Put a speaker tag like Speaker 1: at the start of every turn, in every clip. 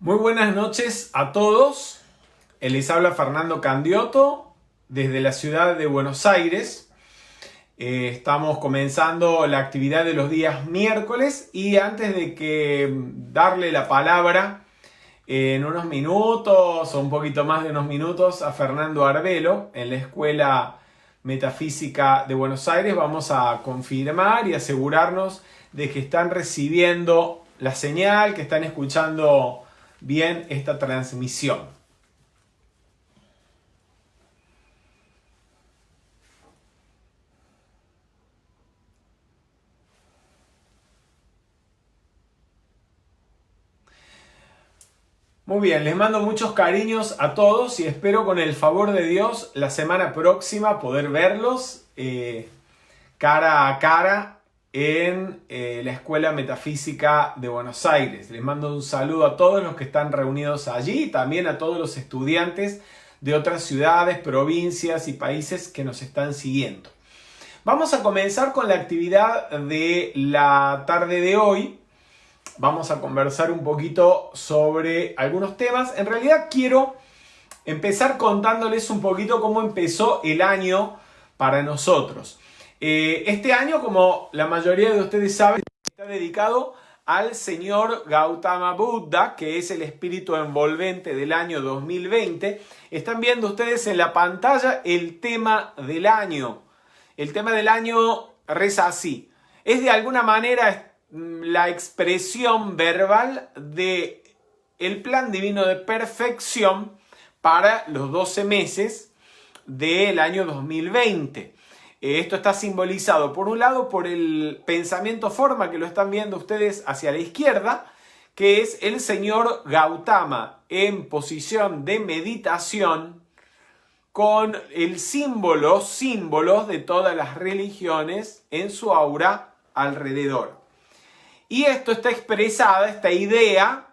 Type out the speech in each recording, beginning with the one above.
Speaker 1: Muy buenas noches a todos. Les habla Fernando Candiotto desde la ciudad de Buenos Aires. Estamos comenzando la actividad de los días miércoles y antes de que darle la palabra en unos minutos o un poquito más de unos minutos a Fernando Arbelo en la Escuela Metafísica de Buenos Aires, vamos a confirmar y asegurarnos de que están recibiendo la señal, que están escuchando bien esta transmisión. Muy bien, les mando muchos cariños a todos y espero con el favor de Dios la semana próxima poder verlos cara a cara en la Escuela Metafísica de Buenos Aires. Les mando un saludo a todos los que están reunidos allí y también a todos los estudiantes de otras ciudades, provincias y países que nos están siguiendo. Vamos a comenzar con la actividad de la tarde de hoy. Vamos a conversar un poquito sobre algunos temas. En realidad quiero empezar contándoles un poquito cómo empezó el año para nosotros. Este año, como la mayoría de ustedes saben, está dedicado al señor Gautama Buddha, que es el espíritu envolvente del año 2020. Están viendo ustedes en la pantalla el tema del año. El tema del año reza así. Es de alguna manera la expresión verbal de el plan divino de perfección para los 12 meses del año 2020. Esto está simbolizado, por un lado, por el pensamiento forma, que lo están viendo ustedes hacia la izquierda, que es el señor Gautama en posición de meditación con el símbolos de todas las religiones en su aura alrededor. Y esto está expresada, esta idea,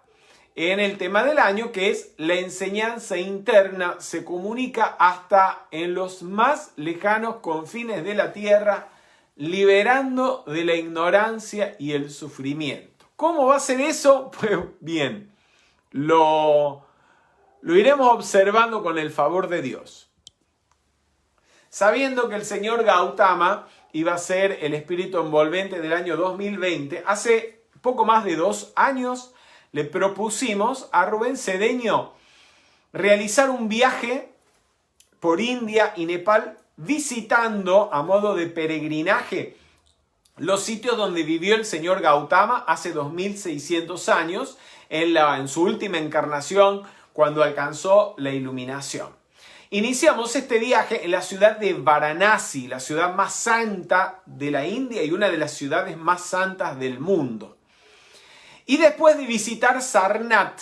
Speaker 1: en el tema del año, que es la enseñanza interna se comunica hasta en los más lejanos confines de la tierra, liberando de la ignorancia y el sufrimiento. ¿Cómo va a ser eso? Pues bien, lo iremos observando con el favor de Dios. Sabiendo que el señor Gautama iba a ser el espíritu envolvente del año 2020, hace poco más de 2 años, le propusimos a Rubén Cedeño realizar un viaje por India y Nepal visitando a modo de peregrinaje los sitios donde vivió el señor Gautama hace 2600 años en su última encarnación cuando alcanzó la iluminación. Iniciamos este viaje en la ciudad de Varanasi, la ciudad más santa de la India y una de las ciudades más santas del mundo. Y después de visitar Sarnath,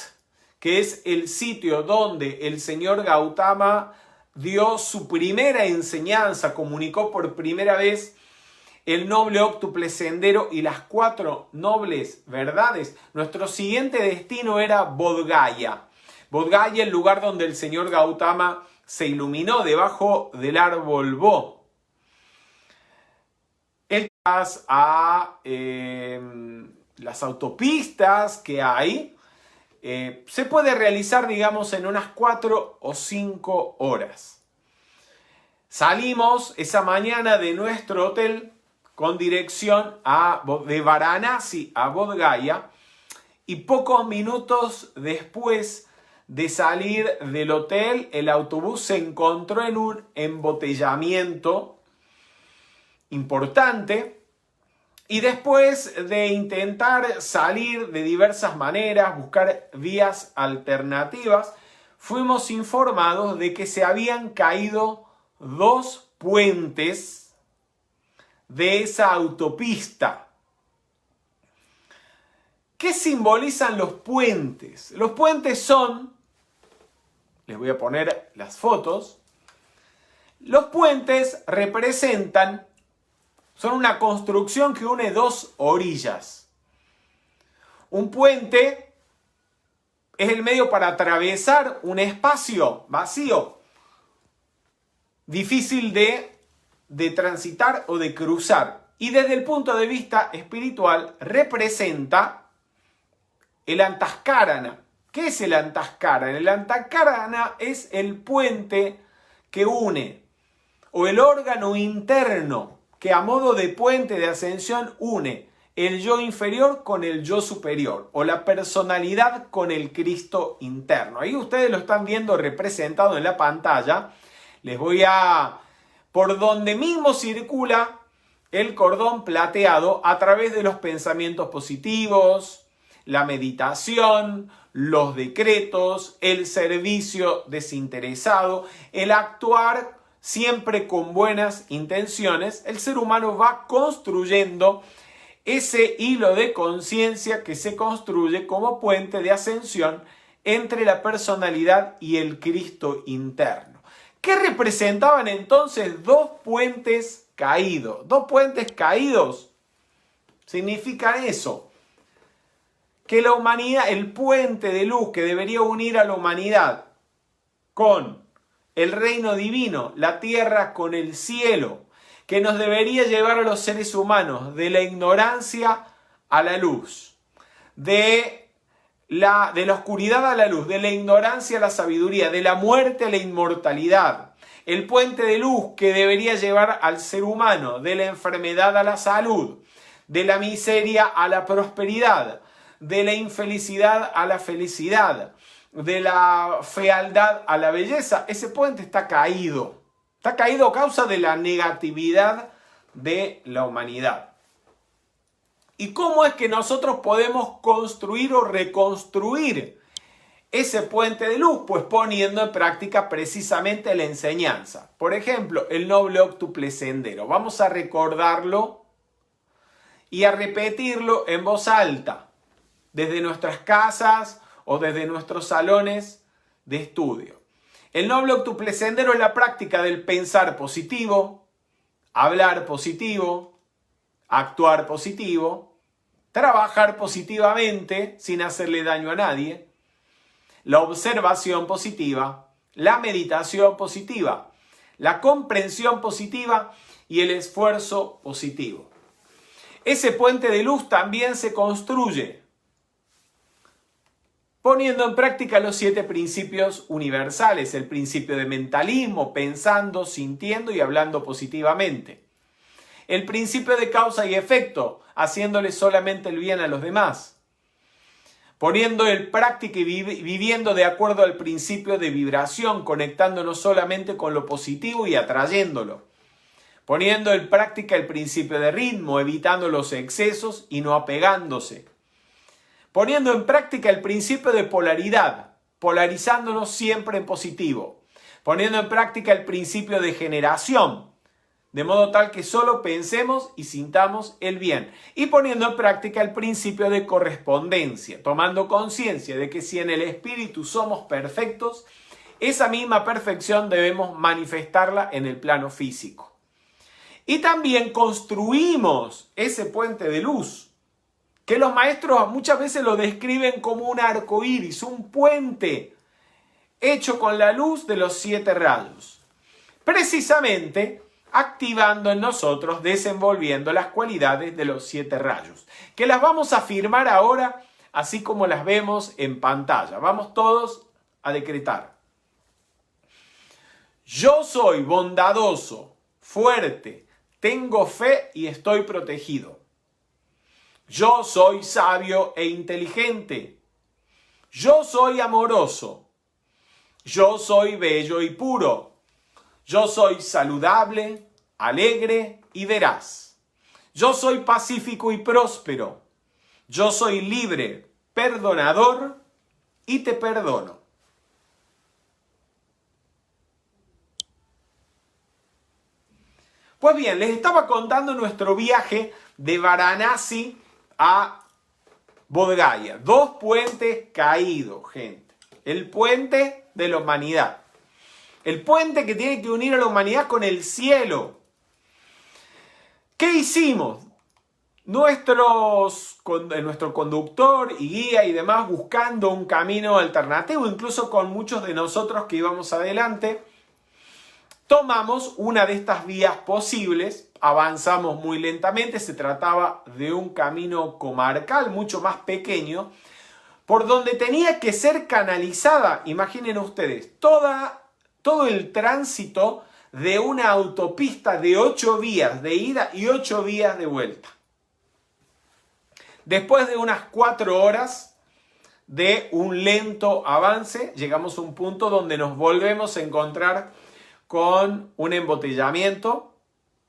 Speaker 1: que es el sitio donde el señor Gautama dio su primera enseñanza, comunicó por primera vez el noble óctuple sendero y las 4 nobles verdades, nuestro siguiente destino era Bodh Gaya. Bodh Gaya, el lugar donde el señor Gautama se iluminó debajo del árbol Bo. El a las autopistas que hay, se puede realizar, digamos, en unas 4 o 5 horas. Salimos esa mañana de nuestro hotel con dirección de Varanasi a Bodh Gaya y pocos minutos después de salir del hotel, el autobús se encontró en un embotellamiento importante. Y después de intentar salir de diversas maneras, buscar vías alternativas, fuimos informados de que se habían caído 2 puentes de esa autopista. ¿Qué simbolizan los puentes? Los puentes son, les voy a poner las fotos, los puentes representan son una construcción que une 2 orillas. Un puente es el medio para atravesar un espacio vacío, difícil de transitar o de cruzar. Y desde el punto de vista espiritual representa el Antaskarana, ¿Qué es el Antakarana? El Antakarana es el puente que une, o el órgano interno que a modo de puente de ascensión une el yo inferior con el yo superior, o la personalidad con el Cristo interno. Ahí ustedes lo están viendo representado en la pantalla. Les voy a... por donde mismo circula el cordón plateado a través de los pensamientos positivos, la meditación, los decretos, el servicio desinteresado, el actuar siempre con buenas intenciones, el ser humano va construyendo ese hilo de conciencia que se construye como puente de ascensión entre la personalidad y el Cristo interno. ¿Qué representaban entonces dos puentes caídos? Dos puentes caídos significan eso, que la humanidad, el puente de luz que debería unir a la humanidad con el reino divino, la tierra con el cielo, que nos debería llevar a los seres humanos de la ignorancia a la luz, de la oscuridad a la luz, de la ignorancia a la sabiduría, de la muerte a la inmortalidad. El puente de luz que debería llevar al ser humano de la enfermedad a la salud, de la miseria a la prosperidad, de la infelicidad a la felicidad, de la fealdad a la belleza. Ese puente está caído. Está caído a causa de la negatividad de la humanidad. ¿Y cómo es que nosotros podemos construir o reconstruir ese puente de luz? Pues poniendo en práctica precisamente la enseñanza. Por ejemplo, el noble óctuple sendero. Vamos a recordarlo y a repetirlo en voz alta, desde nuestras casas o desde nuestros salones de estudio. El noble óctuple sendero es la práctica del pensar positivo, hablar positivo, actuar positivo, trabajar positivamente sin hacerle daño a nadie, la observación positiva, la meditación positiva, la comprensión positiva y el esfuerzo positivo. Ese puente de luz también se construye poniendo en práctica los 7 principios universales, el principio de mentalismo, pensando, sintiendo y hablando positivamente. El principio de causa y efecto, haciéndole solamente el bien a los demás. Poniendo en práctica y viviendo de acuerdo al principio de vibración, conectándonos solamente con lo positivo y atrayéndolo. Poniendo en práctica el principio de ritmo, evitando los excesos y no apegándose. Poniendo en práctica el principio de polaridad, polarizándonos siempre en positivo. Poniendo en práctica el principio de generación, de modo tal que solo pensemos y sintamos el bien. Y poniendo en práctica el principio de correspondencia, tomando conciencia de que si en el espíritu somos perfectos, esa misma perfección debemos manifestarla en el plano físico. Y también construimos ese puente de luz, que los maestros muchas veces lo describen como un arco iris, un puente hecho con la luz de los 7 rayos. Precisamente activando en nosotros, desenvolviendo las cualidades de los 7 rayos, que las vamos a afirmar ahora, así como las vemos en pantalla. Vamos todos a decretar. Yo soy bondadoso, fuerte, tengo fe y estoy protegido. Yo soy sabio e inteligente. Yo soy amoroso. Yo soy bello y puro. Yo soy saludable, alegre y veraz. Yo soy pacífico y próspero. Yo soy libre, perdonador y te perdono. Pues bien, les estaba contando nuestro viaje de Varanasi a Bodh Gaya. 2 puentes caídos, gente. El puente de la humanidad. El puente que tiene que unir a la humanidad con el cielo. ¿Qué hicimos? Nuestro conductor y guía y demás buscando un camino alternativo, incluso con muchos de nosotros que íbamos adelante, tomamos una de estas vías posibles, avanzamos muy lentamente, se trataba de un camino comarcal mucho más pequeño, por donde tenía que ser canalizada, imaginen ustedes, todo el tránsito de una autopista de 8 vías de ida y 8 vías de vuelta. Después de unas 4 horas de un lento avance, llegamos a un punto donde nos volvemos a encontrar con un embotellamiento.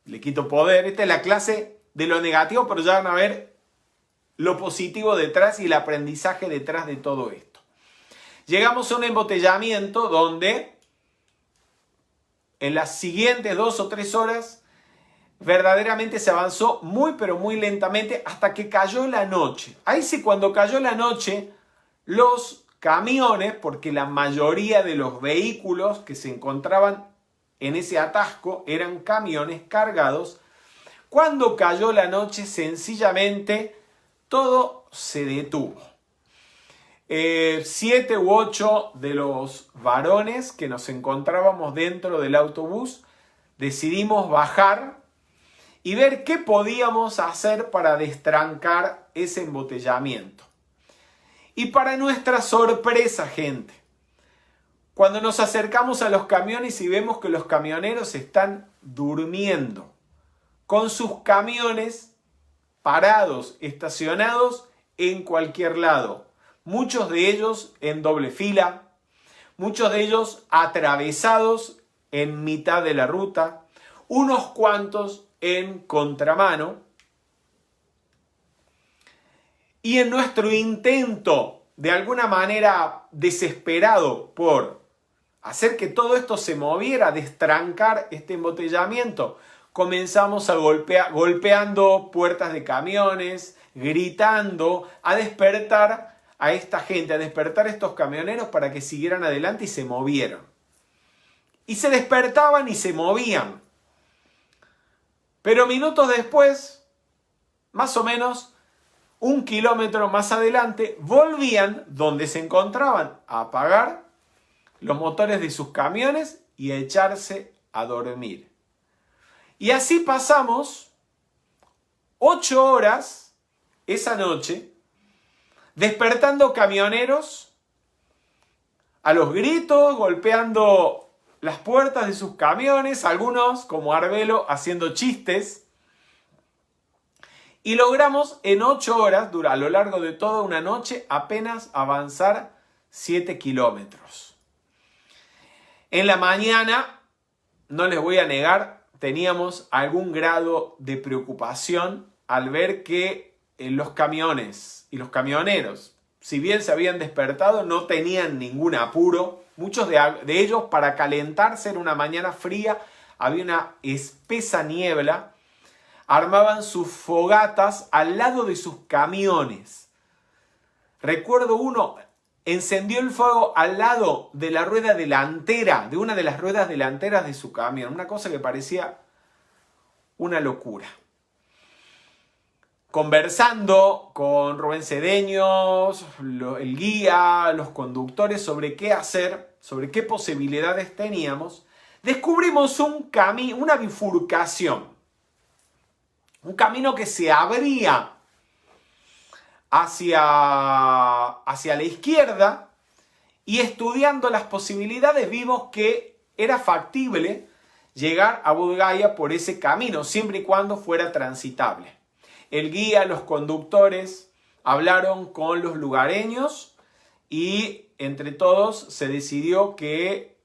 Speaker 1: Le quito poder. Esta es la clase de lo negativo, pero ya van a ver lo positivo detrás y el aprendizaje detrás de todo esto. Llegamos a un embotellamiento donde en las siguientes 2 o 3 horas verdaderamente se avanzó muy pero muy lentamente hasta que cayó la noche. Ahí sí, cuando cayó la noche, los camiones, porque la mayoría de los vehículos que se encontraban en ese atasco eran camiones cargados, cuando cayó la noche sencillamente todo se detuvo. 7 u 8 de los varones que nos encontrábamos dentro del autobús decidimos bajar y ver qué podíamos hacer para destrancar ese embotellamiento. Y para nuestra sorpresa, gente, cuando nos acercamos a los camiones y vemos que los camioneros están durmiendo, con sus camiones parados, estacionados en cualquier lado. Muchos de ellos en doble fila, muchos de ellos atravesados en mitad de la ruta, unos cuantos en contramano. Y en nuestro intento, de alguna manera desesperado por hacer que todo esto se moviera, destrancar este embotellamiento, comenzamos a golpeando puertas de camiones, gritando, a despertar a esta gente, a despertar a estos camioneros para que siguieran adelante y se movieran. Y se despertaban y se movían. Pero minutos después, más o menos 1 kilómetro más adelante, volvían donde se encontraban a apagar los motores de sus camiones y a echarse a dormir. Y así pasamos 8 horas esa noche, despertando camioneros a los gritos, golpeando las puertas de sus camiones, algunos como Arbelo haciendo chistes. Y logramos en 8 horas, a lo largo de toda una noche, apenas avanzar 7 kilómetros. En la mañana, no les voy a negar, teníamos algún grado de preocupación al ver que los camiones y los camioneros, si bien se habían despertado, no tenían ningún apuro. Muchos de ellos, para calentarse en una mañana fría, había una espesa niebla, armaban sus fogatas al lado de sus camiones. Recuerdo uno encendió el fuego al lado de la rueda delantera, de una de las ruedas delanteras de su camión. Una cosa que parecía una locura. Conversando con Rubén Cedeños, el guía, los conductores sobre qué hacer, sobre qué posibilidades teníamos, descubrimos una bifurcación. Un camino que se abría hacia la izquierda y estudiando las posibilidades vimos que era factible llegar a Budgaya por ese camino, siempre y cuando fuera transitable. El guía, los conductores hablaron con los lugareños y entre todos se decidió que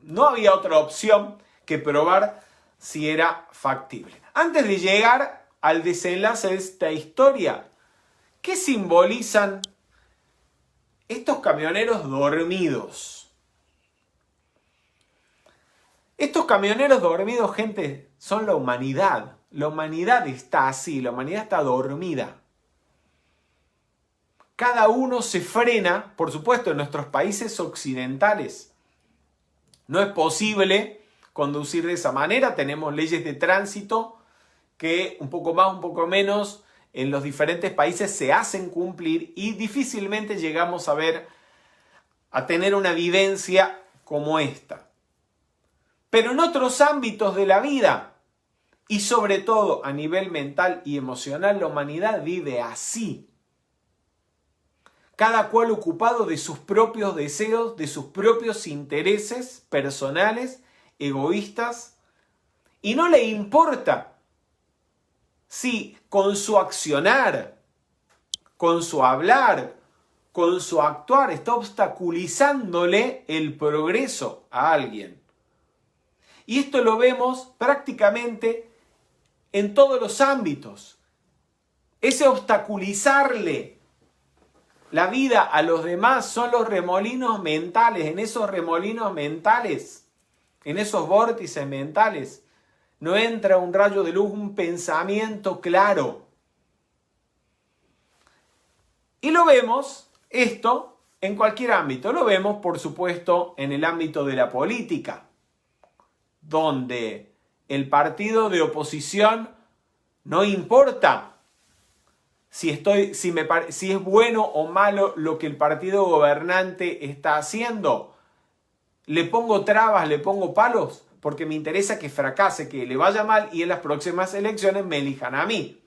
Speaker 1: no había otra opción que probar si era factible. Antes de llegar al desenlace de esta historia, ¿qué simbolizan estos camioneros dormidos? Estos camioneros dormidos, gente, son la humanidad. La humanidad está así, la humanidad está dormida. Cada uno se frena, por supuesto, en nuestros países occidentales. No es posible conducir de esa manera, tenemos leyes de tránsito que un poco más, un poco menos, en los diferentes países se hacen cumplir y difícilmente llegamos a tener una vivencia como esta. Pero en otros ámbitos de la vida, y sobre todo a nivel mental y emocional, la humanidad vive así. cada cual ocupado de sus propios deseos, de sus propios intereses personales, egoístas, y no le importa si con su accionar, con su hablar, con su actuar está obstaculizándole el progreso a alguien. Y esto lo vemos prácticamente en todos los ámbitos. Ese obstaculizarle la vida a los demás son los remolinos mentales. En esos remolinos mentales, en esos vórtices mentales, no entra un rayo de luz, un pensamiento claro. Y lo vemos, esto, en cualquier ámbito. Lo vemos, por supuesto, en el ámbito de la política, donde el partido de oposición no importa si es bueno o malo lo que el partido gobernante está haciendo. Le pongo trabas, le pongo palos, porque me interesa que fracase, que le vaya mal y en las próximas elecciones me elijan a mí.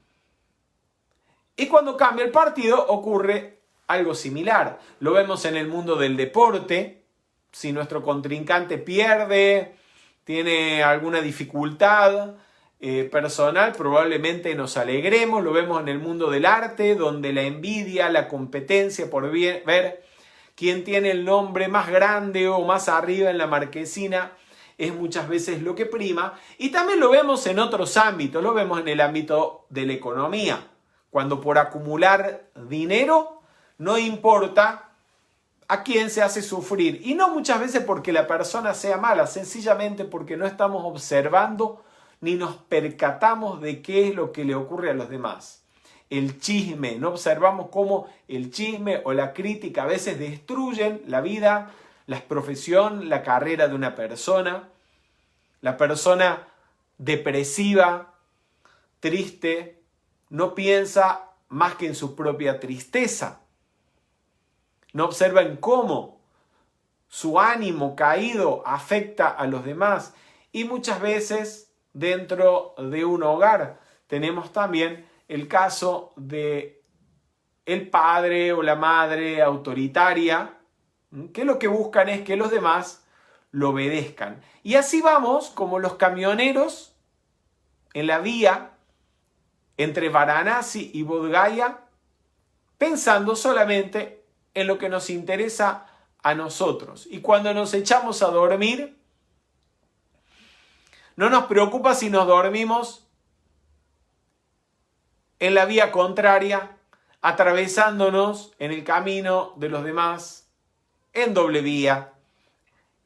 Speaker 1: Y cuando cambia el partido ocurre algo similar. Lo vemos en el mundo del deporte. Si nuestro contrincante pierde, tiene alguna dificultad personal, probablemente nos alegremos. Lo vemos en el mundo del arte, donde la envidia, la competencia por ver quién tiene el nombre más grande o más arriba en la marquesina es muchas veces lo que prima. Y también lo vemos en otros ámbitos. Lo vemos en el ámbito de la economía, cuando por acumular dinero no importa a quién se hace sufrir. Y no muchas veces porque la persona sea mala, sencillamente porque no estamos observando ni nos percatamos de qué es lo que le ocurre a los demás. El chisme, no observamos cómo el chisme o la crítica a veces destruyen la vida, la profesión, la carrera de una persona. La persona depresiva, triste, no piensa más que en su propia tristeza. No observa en cómo su ánimo caído afecta a los demás. Y muchas veces dentro de un hogar tenemos también el caso de el padre o la madre autoritaria, que lo que buscan es que los demás lo obedezcan. Y así vamos como los camioneros en la vía entre Varanasi y Bodh Gaya, pensando solamente en lo que nos interesa a nosotros. Y cuando nos echamos a dormir, no nos preocupa si nos dormimos en la vía contraria, atravesándonos en el camino de los demás, en doble vía.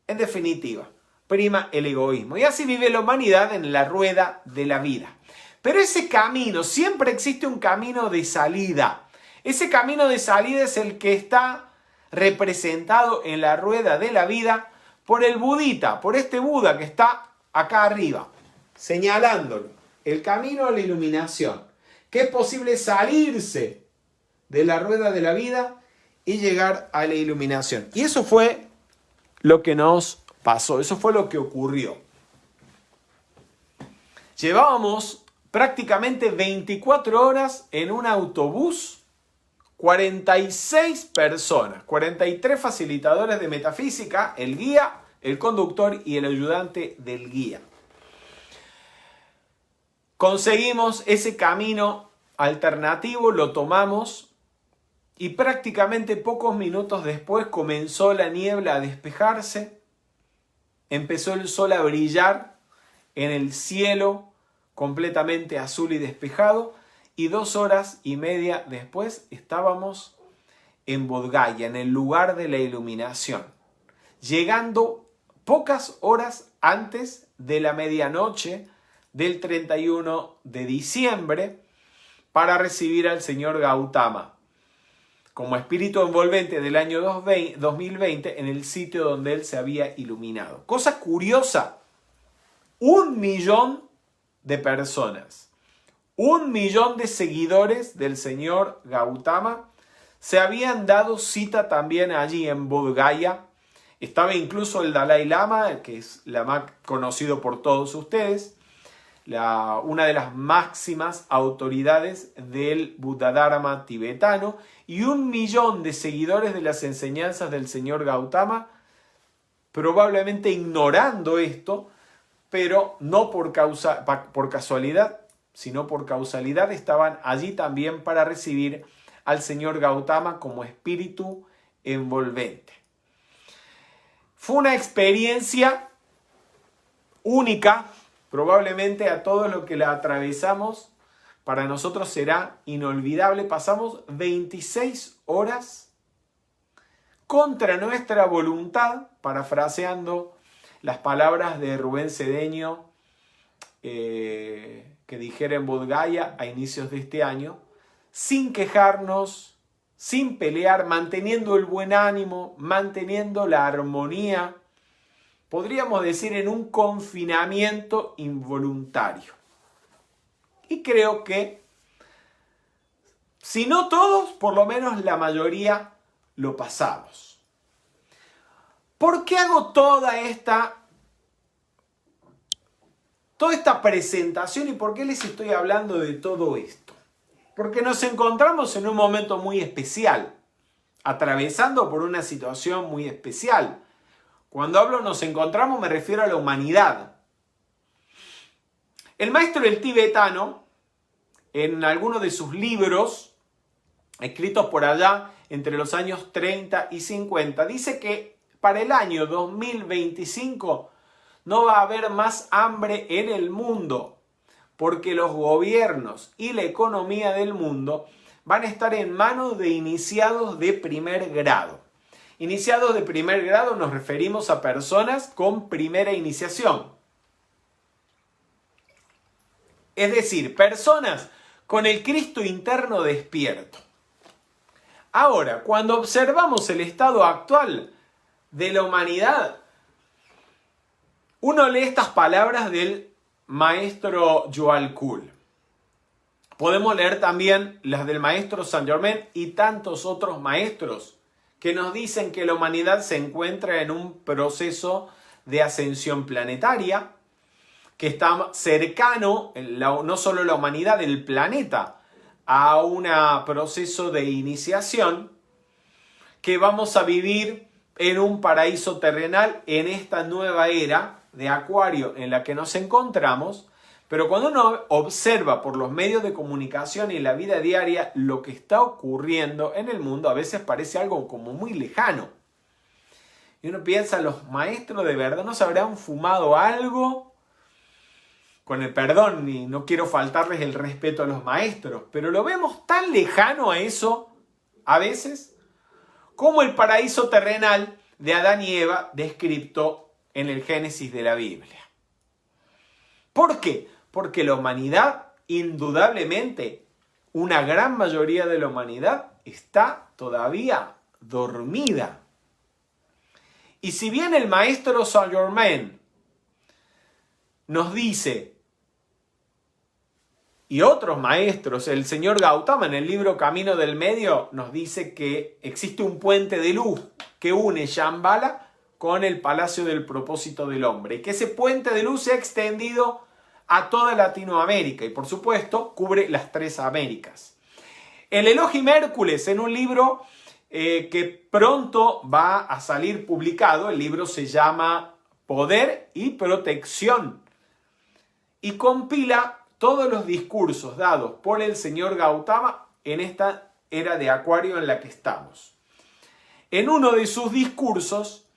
Speaker 1: En definitiva, prima el egoísmo. Y así vive la humanidad en la rueda de la vida. Pero ese camino, siempre existe un camino de salida. Ese camino de salida es el que está representado en la rueda de la vida por el budita, por este Buda que está acá arriba, señalándolo. El camino a la iluminación. Que es posible salirse de la rueda de la vida y llegar a la iluminación. Y eso fue lo que nos pasó, eso fue lo que ocurrió. Llevábamos prácticamente 24 horas en un autobús, 46 personas, 43 facilitadores de metafísica, el guía, el conductor y el ayudante del guía. Conseguimos ese camino alternativo, lo tomamos y prácticamente pocos minutos después comenzó la niebla a despejarse, empezó el sol a brillar en el cielo completamente azul y despejado y 2 horas y media después estábamos en Bodh Gaya, en el lugar de la iluminación, llegando pocas horas antes de la medianoche del 31 de diciembre para recibir al señor Gautama como espíritu envolvente del año 2020 en el sitio donde él se había iluminado. Cosa curiosa, 1 millón de personas, 1 millón de seguidores del señor Gautama se habían dado cita también allí en Bodh Gaya. Estaba incluso el Dalai Lama, que es la más conocido por todos ustedes. una de las máximas autoridades del Buddha-dharma tibetano, y 1 millón de seguidores de las enseñanzas del señor Gautama, probablemente ignorando esto, pero no por casualidad, sino por causalidad, estaban allí también para recibir al señor Gautama como espíritu envolvente. Fue una experiencia única, probablemente a todos los que la atravesamos, para nosotros será inolvidable. Pasamos 26 horas contra nuestra voluntad, parafraseando las palabras de Rubén Cedeño que dijera en Bodh Gaya a inicios de este año, sin quejarnos, sin pelear, manteniendo el buen ánimo, manteniendo la armonía, podríamos decir en un confinamiento involuntario. Y creo que, si no todos, por lo menos la mayoría lo pasamos. ¿Por qué hago toda esta presentación y por qué les estoy hablando de todo esto? Porque nos encontramos en un momento muy especial, atravesando por una situación muy especial. Cuando hablo nos encontramos, me refiero a la humanidad. El maestro del tibetano, en algunos de sus libros, escritos por allá entre los años 30 y 50, dice que para el año 2025 no va a haber más hambre en el mundo, porque los gobiernos y la economía del mundo van a estar en manos de iniciados de primer grado. Iniciados de primer grado nos referimos a personas con primera iniciación. Es decir, personas con el Cristo interno despierto. Ahora, cuando observamos el estado actual de la humanidad, uno lee estas palabras del maestro Joel Kuhl. Podemos leer también las del maestro Saint Germain y tantos otros maestros que nos dicen que la humanidad se encuentra en un proceso de ascensión planetaria, que está cercano, no solo la humanidad, el planeta, a un proceso de iniciación, que vamos a vivir en un paraíso terrenal en esta nueva era de Acuario en la que nos encontramos. Pero cuando uno observa por los medios de comunicación y la vida diaria lo que está ocurriendo en el mundo, a veces parece algo como muy lejano. Y uno piensa, los maestros de verdad no se habrán fumado algo, con el perdón, y no quiero faltarles el respeto a los maestros, pero lo vemos tan lejano a eso, a veces, como el paraíso terrenal de Adán y Eva descrito en el Génesis de la Biblia. ¿Por qué? Porque la humanidad, indudablemente, una gran mayoría de la humanidad está todavía dormida. Y si bien el maestro Saint Germain nos dice, y otros maestros, el señor Gautama en el libro Camino del Medio nos dice que existe un puente de luz que une Shambhala con el Palacio del Propósito del Hombre, y que ese puente de luz se ha extendido a toda Latinoamérica y por supuesto cubre las 3 Américas. El Elohim Hércules, en un libro que pronto va a salir publicado, el libro se llama Poder y Protección, y compila todos los discursos dados por el señor Gautama en esta era de Acuario en la que estamos. En uno de sus discursos,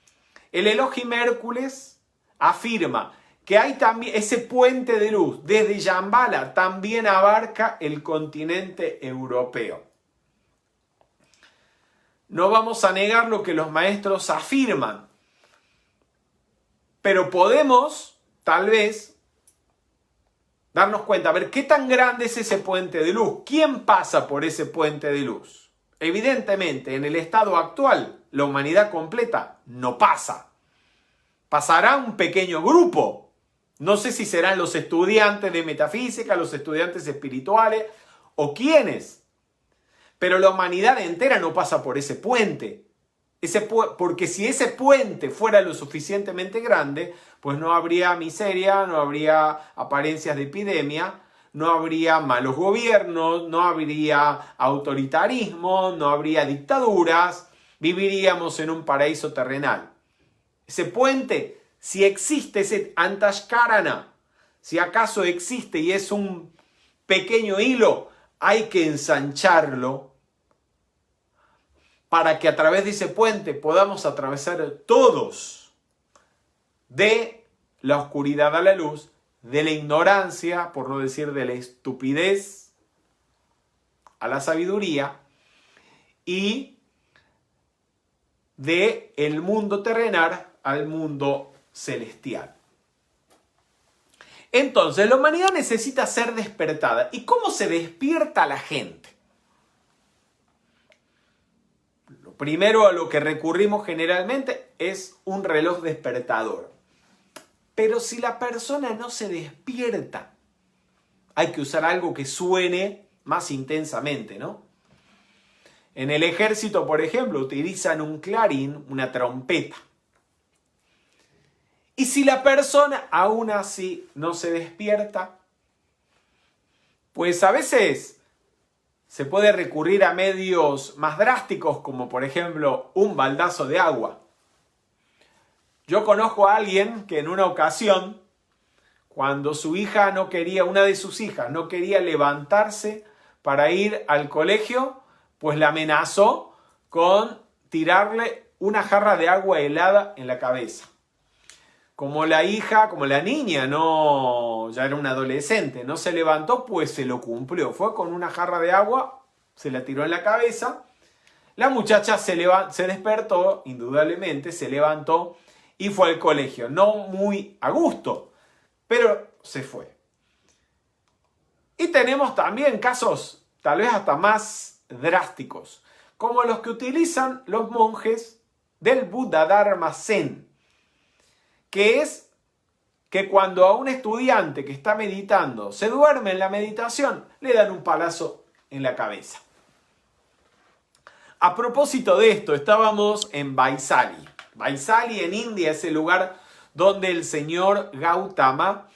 Speaker 1: el Elohim Hércules afirma que hay también ese puente de luz desde Shambhala, también abarca el continente europeo. No vamos a negar lo que los maestros afirman, pero podemos, tal vez, darnos cuenta, a ver, ¿qué tan grande es ese puente de luz? ¿Quién pasa por ese puente de luz? Evidentemente, en el estado actual, la humanidad completa no pasa. Pasará un pequeño grupo. No sé si serán los estudiantes de metafísica, los estudiantes espirituales o quiénes. Pero la humanidad entera no pasa por ese puente. Porque si ese puente fuera lo suficientemente grande, pues no habría miseria, no habría apariencias de epidemia, no habría malos gobiernos, no habría autoritarismo, no habría dictaduras, viviríamos en un paraíso terrenal. Ese puente, si existe ese Antashkarana, si acaso existe y es un pequeño hilo, hay que ensancharlo para que a través de ese puente podamos atravesar todos de la oscuridad a la luz, de la ignorancia, por no decir de la estupidez, a la sabiduría, y de el mundo terrenal al mundo celestial. Entonces, la humanidad necesita ser despertada. ¿Y cómo se despierta la gente? Lo primero a lo que recurrimos generalmente es un reloj despertador. Pero si la persona no se despierta, hay que usar algo que suene más intensamente, ¿no? En el ejército, por ejemplo, utilizan un clarín, una trompeta. Y si la persona aún así no se despierta, pues a veces se puede recurrir a medios más drásticos, como por ejemplo un baldazo de agua. Yo conozco a alguien que en una ocasión, cuando su hija no quería, una de sus hijas no quería levantarse para ir al colegio, pues la amenazó con tirarle una jarra de agua helada en la cabeza. Como la niña ya era una adolescente, no se levantó, pues se lo cumplió. Fue con una jarra de agua, se la tiró en la cabeza. La muchacha se despertó, indudablemente, se levantó y fue al colegio. No muy a gusto, pero se fue. Y tenemos también casos, tal vez hasta más drásticos, como los que utilizan los monjes del Buddha Dharma Zen, que es que cuando a un estudiante que está meditando se duerme en la meditación, le dan un palazo en la cabeza. A propósito de esto, estábamos en Vaisali. Vaisali en India es el lugar donde el señor Gautama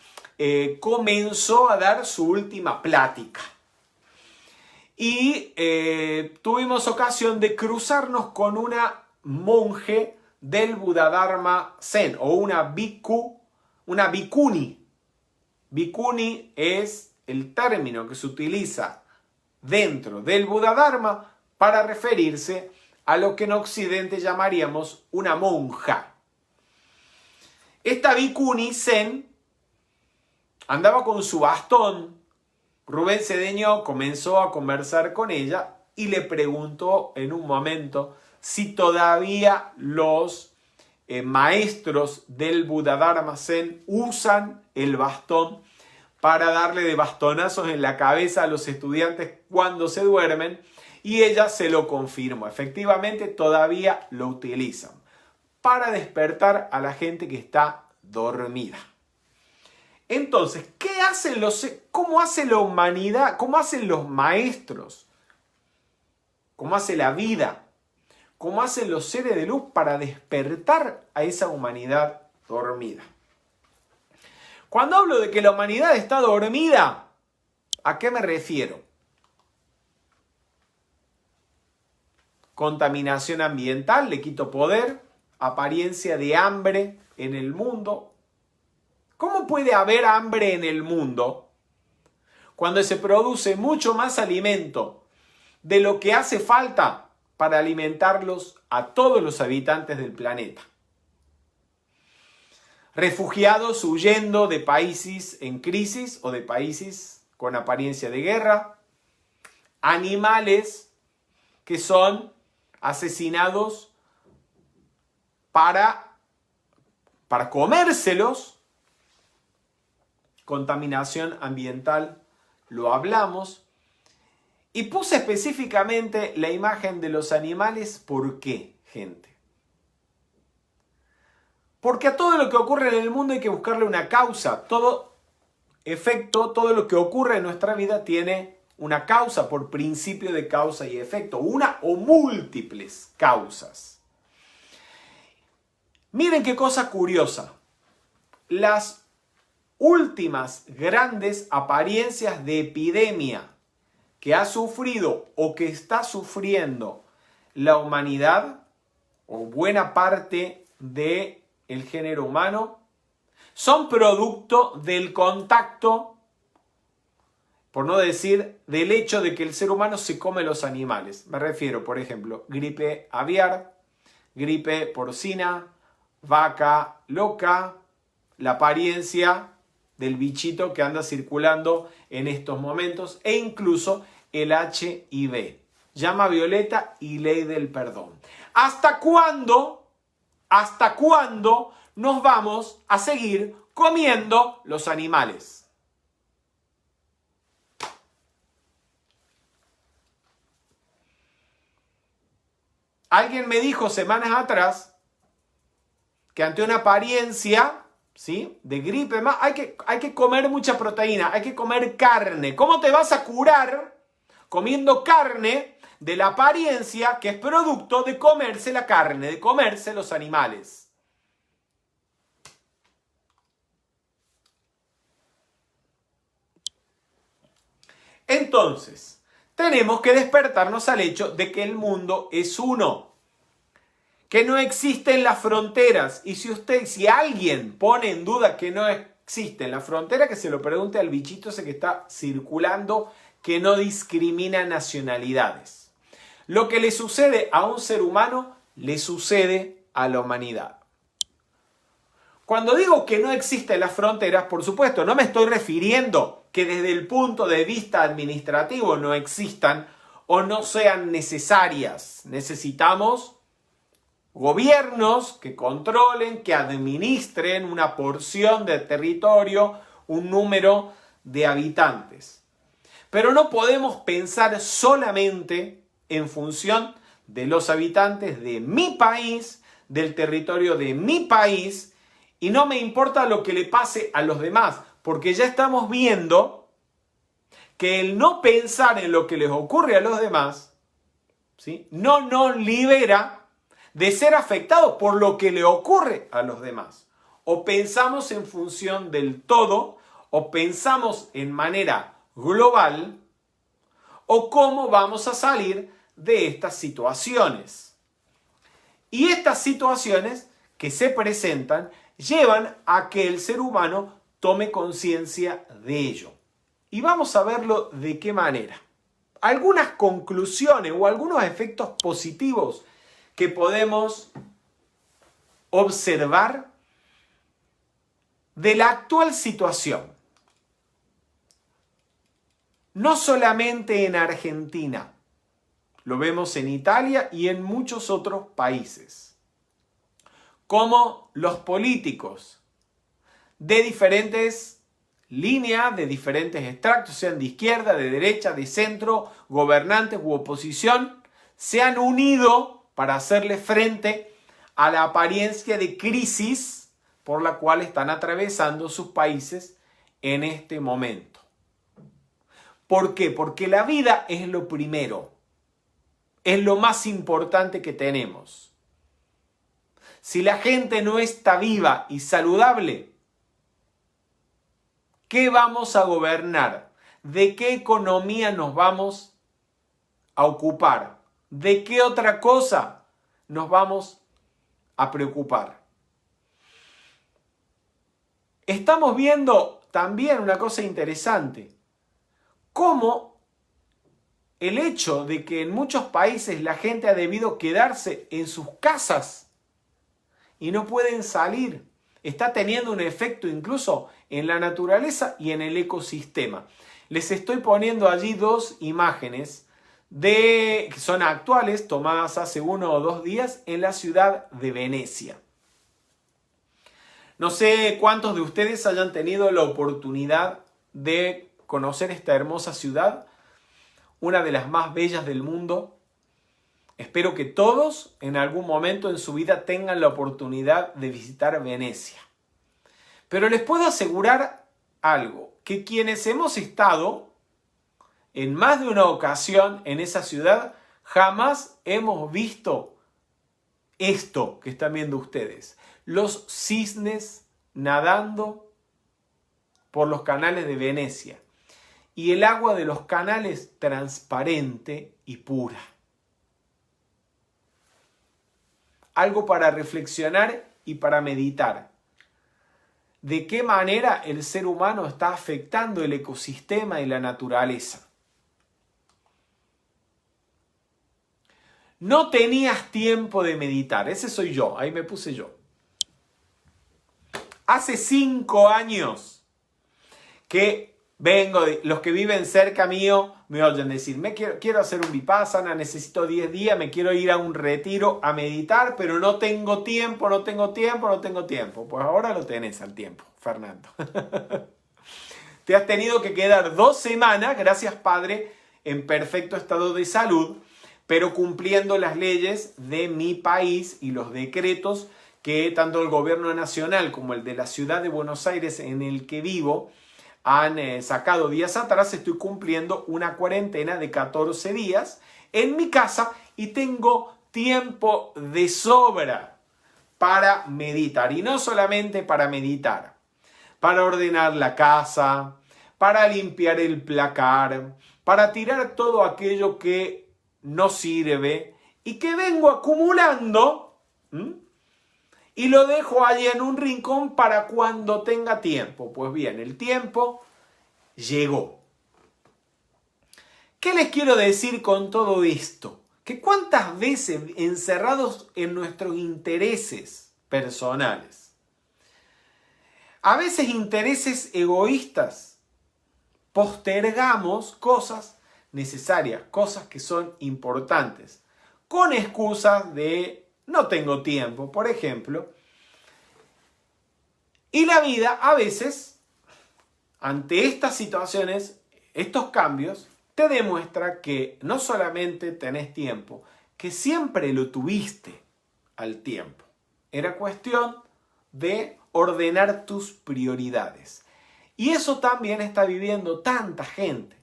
Speaker 1: comenzó a dar su última plática. Y tuvimos ocasión de cruzarnos con una monje del Buddha-dharma Zen, o una bhikkhuni. Bhikkhuni es el término que se utiliza dentro del Buddha-dharma para referirse a lo que en Occidente llamaríamos una monja. Esta bhikkhuni Zen andaba con su bastón. Rubén Cedeño comenzó a conversar con ella y le preguntó en un momento si todavía los maestros del Buddha Dharma Zen usan el bastón para darle de bastonazos en la cabeza a los estudiantes cuando se duermen, y ella se lo confirmó. Efectivamente, todavía lo utilizan para despertar a la gente que está dormida. Entonces, ¿cómo hace la humanidad? ¿Cómo hacen los maestros? ¿Cómo hace la vida? ¿Cómo hacen los seres de luz para despertar a esa humanidad dormida? Cuando hablo de que la humanidad está dormida, ¿a qué me refiero? Contaminación ambiental, le quito poder, apariencia de hambre en el mundo. ¿Cómo puede haber hambre en el mundo cuando se produce mucho más alimento de lo que hace falta para alimentarlos a todos los habitantes del planeta? Refugiados huyendo de países en crisis o de países con apariencia de guerra. Animales que son asesinados para comérselos. Contaminación ambiental, lo hablamos. Y puse específicamente la imagen de los animales. ¿Por qué, gente? Porque a todo lo que ocurre en el mundo hay que buscarle una causa. Todo efecto, todo lo que ocurre en nuestra vida tiene una causa por principio de causa y efecto. Una o múltiples causas. Miren qué cosa curiosa. Las últimas grandes apariencias de epidemia que ha sufrido o que está sufriendo la humanidad, o buena parte del género humano, son producto del contacto, por no decir del hecho de que el ser humano se come los animales. Me refiero, por ejemplo, gripe aviar, gripe porcina, vaca loca, la apariencia del bichito que anda circulando en estos momentos, e incluso el HIV, llama violeta y ley del perdón. ¿Hasta cuándo nos vamos a seguir comiendo los animales? Alguien me dijo semanas atrás que ante una apariencia, ¿sí?, de gripe, hay que comer mucha proteína, hay que comer carne. ¿Cómo te vas a curar comiendo carne de la apariencia que es producto de comerse la carne, de comerse los animales? Entonces, tenemos que despertarnos al hecho de que el mundo es uno, que no existen las fronteras. Y si alguien pone en duda que no existen las fronteras, que se lo pregunte al bichito ese que está circulando, que no discrimina nacionalidades. Lo que le sucede a un ser humano, le sucede a la humanidad. Cuando digo que no existen las fronteras, por supuesto, no me estoy refiriendo que desde el punto de vista administrativo no existan o no sean necesarias. Necesitamos gobiernos que controlen, que administren una porción de territorio, un número de habitantes. Pero no podemos pensar solamente en función de los habitantes de mi país, del territorio de mi país, y no me importa lo que le pase a los demás, porque ya estamos viendo que el no pensar en lo que les ocurre a los demás, ¿sí?, no nos libera de ser afectados por lo que le ocurre a los demás. O pensamos en función del todo, o pensamos en manera global, o cómo vamos a salir de estas situaciones. Y estas situaciones que se presentan llevan a que el ser humano tome conciencia de ello. Y vamos a verlo de qué manera. Algunas conclusiones o algunos efectos positivos que podemos observar de la actual situación. No solamente en Argentina, lo vemos en Italia y en muchos otros países. Como los políticos de diferentes líneas, de diferentes extractos, sean de izquierda, de derecha, de centro, gobernantes u oposición, se han unido para hacerle frente a la apariencia de crisis por la cual están atravesando sus países en este momento. ¿Por qué? Porque la vida es lo primero, es lo más importante que tenemos. Si la gente no está viva y saludable, ¿qué vamos a gobernar? ¿De qué economía nos vamos a ocupar? ¿De qué otra cosa nos vamos a preocupar? Estamos viendo también una cosa interesante, cómo el hecho de que en muchos países la gente ha debido quedarse en sus casas y no pueden salir, está teniendo un efecto incluso en la naturaleza y en el ecosistema. Les estoy poniendo allí dos imágenes que son actuales, tomadas hace 1 o 2 días en la ciudad de Venecia. No sé cuántos de ustedes hayan tenido la oportunidad de conocer esta hermosa ciudad, una de las más bellas del mundo. Espero que todos en algún momento en su vida tengan la oportunidad de visitar Venecia. Pero les puedo asegurar algo, que quienes hemos estado en más de una ocasión en esa ciudad, jamás hemos visto esto que están viendo ustedes. Los cisnes nadando por los canales de Venecia. Y el agua de los canales transparente y pura. Algo para reflexionar y para meditar. ¿De qué manera el ser humano está afectando el ecosistema y la naturaleza? No tenías tiempo de meditar. Ese soy yo. Ahí me puse yo. Hace 5 años que vengo, los que viven cerca mío me oyen decir, quiero hacer un vipassana, necesito 10 días, me quiero ir a un retiro a meditar, pero no tengo tiempo. Pues ahora lo tenés al tiempo, Fernando. Te has tenido que quedar 2 semanas, gracias Padre, en perfecto estado de salud, pero cumpliendo las leyes de mi país y los decretos que tanto el gobierno nacional como el de la ciudad de Buenos Aires en el que vivo han sacado días atrás. Estoy cumpliendo una cuarentena de 14 días en mi casa y tengo tiempo de sobra para meditar. Y no solamente para meditar, para ordenar la casa, para limpiar el placar, para tirar todo aquello que no sirve y que vengo acumulando y lo dejo allí en un rincón para cuando tenga tiempo. Pues bien, el tiempo llegó. ¿Qué les quiero decir con todo esto? Que cuántas veces encerrados en nuestros intereses personales, a veces intereses egoístas, postergamos cosas necesarias, cosas que son importantes, con excusas de no tengo tiempo, por ejemplo. Y la vida a veces, ante estas situaciones, estos cambios, te demuestra que no solamente tenés tiempo, que siempre lo tuviste al tiempo. Era cuestión de ordenar tus prioridades. Y eso también está viviendo tanta gente,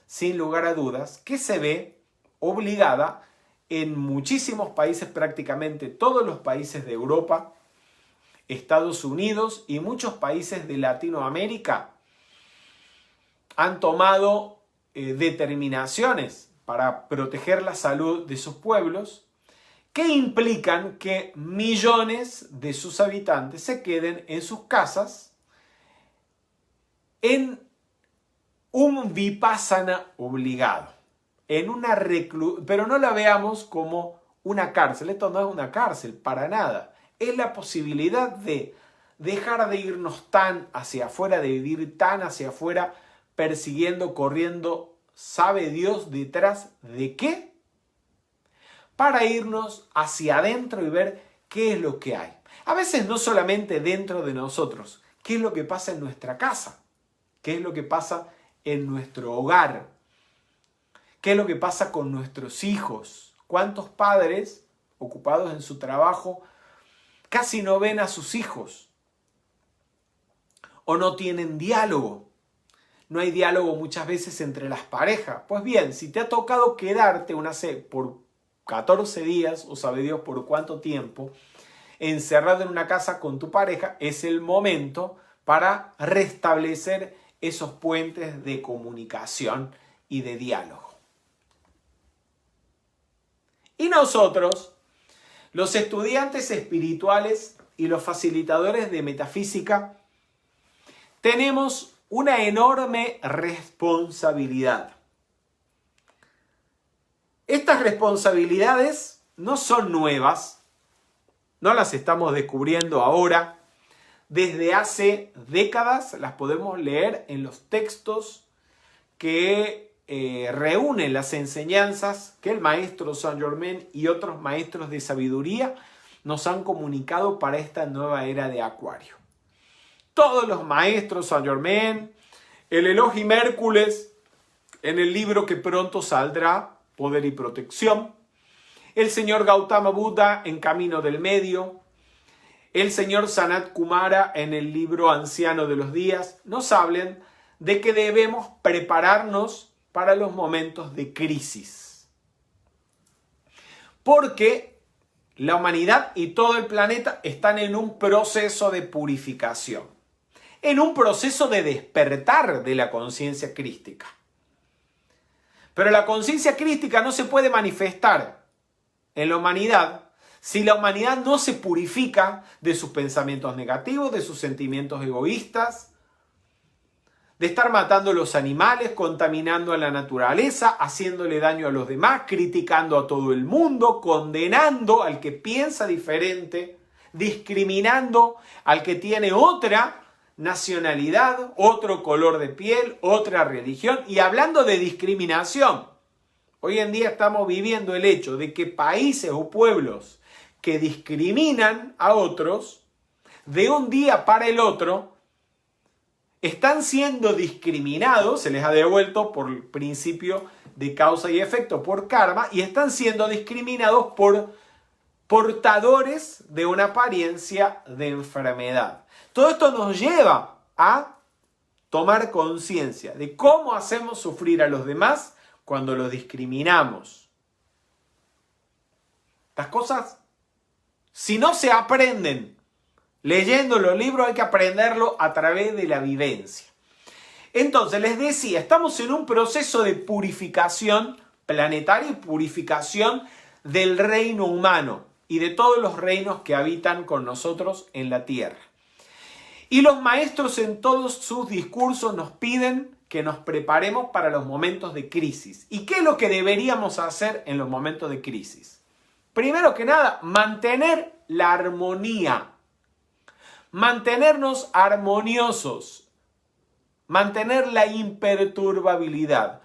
Speaker 1: sin lugar a dudas, que se ve obligada en muchísimos países, prácticamente todos los países de Europa, Estados Unidos y muchos países de Latinoamérica han tomado determinaciones para proteger la salud de sus pueblos que implican que millones de sus habitantes se queden en sus casas en un vipassana obligado, en una pero no la veamos como una cárcel. Esto no es una cárcel, para nada. Es la posibilidad de dejar de irnos tan hacia afuera, de vivir tan hacia afuera, persiguiendo, corriendo, ¿sabe Dios detrás de qué? Para irnos hacia adentro y ver qué es lo que hay. A veces no solamente dentro de nosotros, qué es lo que pasa en nuestra casa, qué es lo que pasa en nuestro hogar, qué es lo que pasa con nuestros hijos. ¿Cuántos padres ocupados en su trabajo casi no ven a sus hijos? O no tienen diálogo. No hay diálogo muchas veces entre las parejas. Pues bien, si te ha tocado quedarte por 14 días, o sabe Dios por cuánto tiempo, encerrado en una casa con tu pareja, es el momento para restablecer esos puentes de comunicación y de diálogo. Y nosotros, los estudiantes espirituales y los facilitadores de metafísica, tenemos una enorme responsabilidad. Estas responsabilidades no son nuevas, no las estamos descubriendo ahora. Desde hace décadas las podemos leer en los textos que reúnen las enseñanzas que el maestro Saint Germain y otros maestros de sabiduría nos han comunicado para esta nueva era de Acuario. Todos los maestros, Saint Germain, el Elohim Hércules, en el libro que pronto saldrá, Poder y Protección, el señor Gautama Buda en Camino del Medio, el señor Sanat Kumara en el libro Anciano de los Días, nos hablan de que debemos prepararnos para los momentos de crisis. Porque la humanidad y todo el planeta están en un proceso de purificación, en un proceso de despertar de la conciencia crística. Pero la conciencia crística no se puede manifestar en la humanidad si la humanidad no se purifica de sus pensamientos negativos, de sus sentimientos egoístas, de estar matando a los animales, contaminando a la naturaleza, haciéndole daño a los demás, criticando a todo el mundo, condenando al que piensa diferente, discriminando al que tiene otra nacionalidad, otro color de piel, otra religión. Y hablando de discriminación, hoy en día estamos viviendo el hecho de que países o pueblos que discriminan a otros, de un día para el otro, están siendo discriminados, se les ha devuelto por el principio de causa y efecto, por karma, y están siendo discriminados por portadores de una apariencia de enfermedad. Todo esto nos lleva a tomar conciencia de cómo hacemos sufrir a los demás cuando los discriminamos. Las cosas, si no se aprenden leyendo los libros, hay que aprenderlo a través de la vivencia. Entonces, les decía, estamos en un proceso de purificación planetaria y purificación del reino humano y de todos los reinos que habitan con nosotros en la Tierra. Y los maestros en todos sus discursos nos piden que nos preparemos para los momentos de crisis. ¿Y qué es lo que deberíamos hacer en los momentos de crisis? Primero que nada, mantener la armonía. Mantenernos armoniosos, mantener la imperturbabilidad,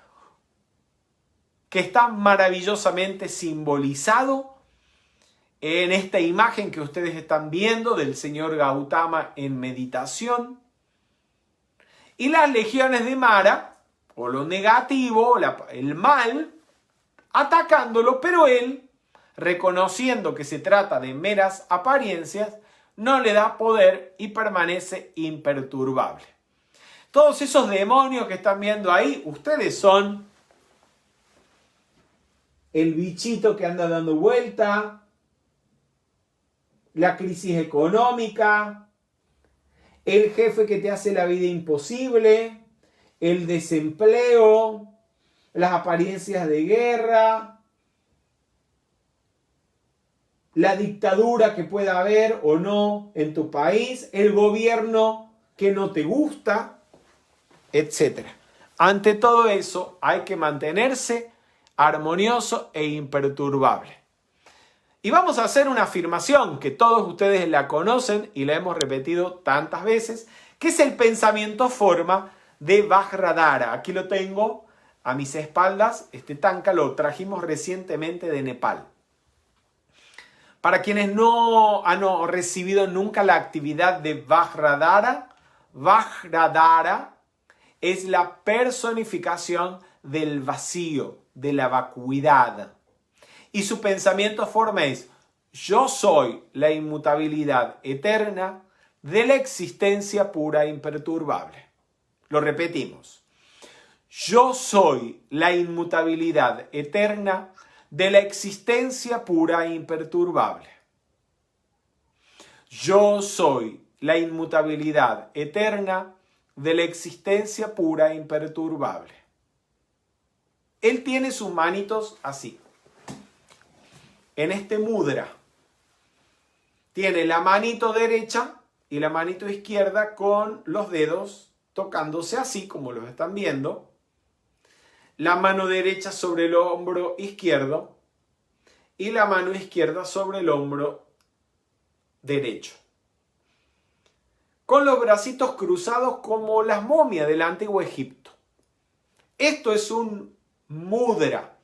Speaker 1: que está maravillosamente simbolizado en esta imagen que ustedes están viendo del señor Gautama en meditación. Y las legiones de Mara, o lo negativo, el mal, atacándolo, pero él, reconociendo que se trata de meras apariencias, no le da poder y permanece imperturbable. Todos esos demonios que están viendo ahí, ustedes son el bichito que anda dando vuelta, la crisis económica, el jefe que te hace la vida imposible, el desempleo, las apariencias de guerra, la dictadura que pueda haber o no en tu país, el gobierno que no te gusta, etc. Ante todo eso hay que mantenerse armonioso e imperturbable. Y vamos a hacer una afirmación que todos ustedes la conocen y la hemos repetido tantas veces, que es el pensamiento forma de Vajradhara. Aquí lo tengo a mis espaldas, este tanka lo trajimos recientemente de Nepal. Para quienes no han recibido nunca la actividad de Vajradhara, Vajradhara es la personificación del vacío, de la vacuidad. Y su pensamiento forma es: yo soy la inmutabilidad eterna de la existencia pura e imperturbable. Lo repetimos. Yo soy la inmutabilidad eterna de la existencia pura e imperturbable. Yo soy la inmutabilidad eterna de la existencia pura e imperturbable. Él tiene sus manitos así. En este mudra. Tiene la manito derecha y la manito izquierda con los dedos tocándose así, como los están viendo. La mano derecha sobre el hombro izquierdo y la mano izquierda sobre el hombro derecho. Con los bracitos cruzados como las momias del antiguo Egipto. Esto es un mudra,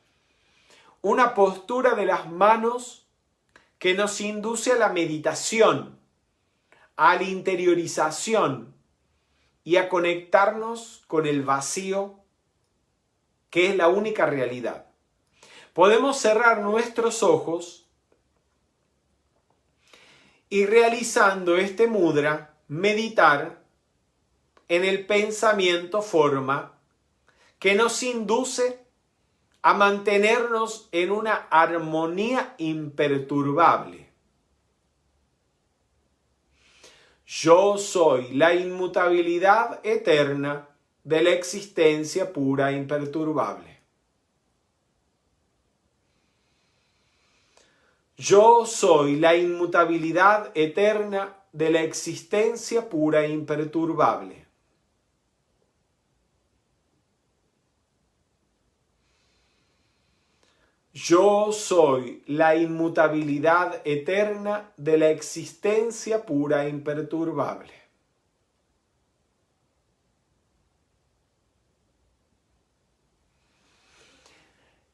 Speaker 1: una postura de las manos que nos induce a la meditación, a la interiorización y a conectarnos con el vacío, que es la única realidad. Podemos cerrar nuestros ojos y, realizando este mudra, meditar en el pensamiento forma que nos induce a mantenernos en una armonía imperturbable. Yo soy la inmutabilidad eterna de la existencia pura e imperturbable. Yo soy la inmutabilidad eterna de la existencia pura e imperturbable. Yo soy la inmutabilidad eterna de la existencia pura e imperturbable.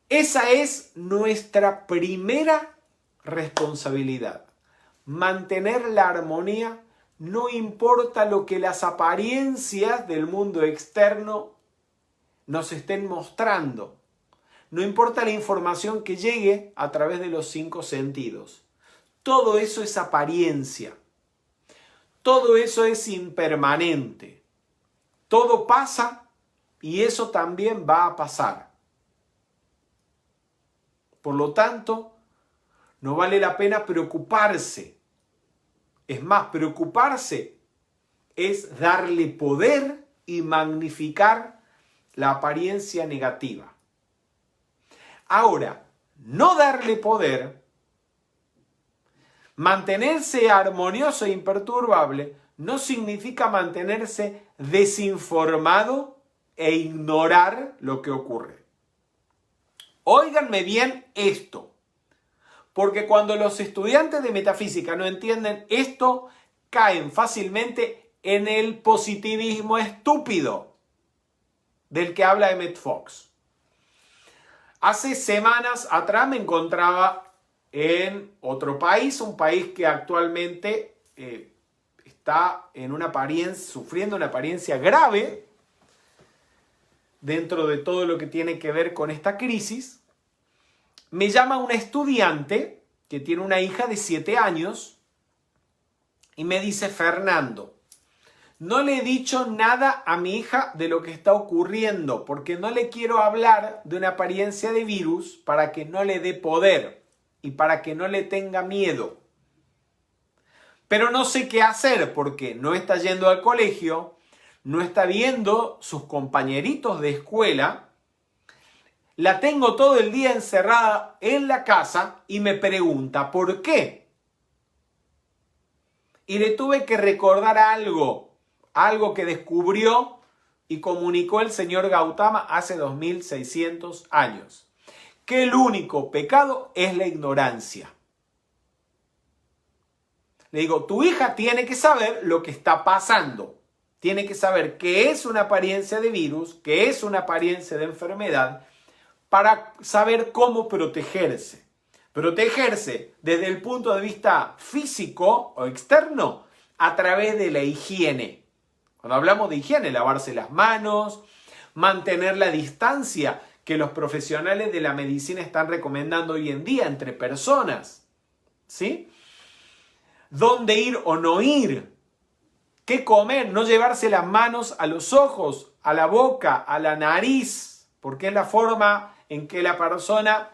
Speaker 1: Esa es nuestra primera responsabilidad. Mantener la armonía, no importa lo que las apariencias del mundo externo nos estén mostrando. No importa la información que llegue a través de los 5 sentidos. Todo eso es apariencia. Todo eso es impermanente. Todo pasa y eso también va a pasar. Por lo tanto, no vale la pena preocuparse. Es más, preocuparse es darle poder y magnificar la apariencia negativa. Ahora, no darle poder, mantenerse armonioso e imperturbable, no significa mantenerse desinformado e ignorar lo que ocurre. Óiganme bien esto, porque cuando los estudiantes de metafísica no entienden esto, caen fácilmente en el positivismo estúpido del que habla Emmett Fox. Hace semanas atrás me encontraba en otro país, un país que actualmente está en sufriendo una apariencia grave dentro de todo lo que tiene que ver con esta crisis. Me llama una estudiante que tiene una hija de 7 años y me dice: Fernando, no le he dicho nada a mi hija de lo que está ocurriendo porque no le quiero hablar de una apariencia de virus para que no le dé poder y para que no le tenga miedo. Pero no sé qué hacer porque no está yendo al colegio, no está viendo sus compañeritos de escuela. La tengo todo el día encerrada en la casa y me pregunta ¿por qué? Y le tuve que recordar algo que descubrió y comunicó el señor Gautama hace 2600 años, que el único pecado es la ignorancia. Le digo, tu hija tiene que saber lo que está pasando, tiene que saber qué es una apariencia de virus, qué es una apariencia de enfermedad, para saber cómo protegerse. Protegerse desde el punto de vista físico o externo a través de la higiene. Cuando hablamos de higiene, lavarse las manos, mantener la distancia que los profesionales de la medicina están recomendando hoy en día entre personas. ¿Sí? ¿Dónde ir o no ir? ¿Qué comer? No llevarse las manos a los ojos, a la boca, a la nariz, porque es la forma en que la persona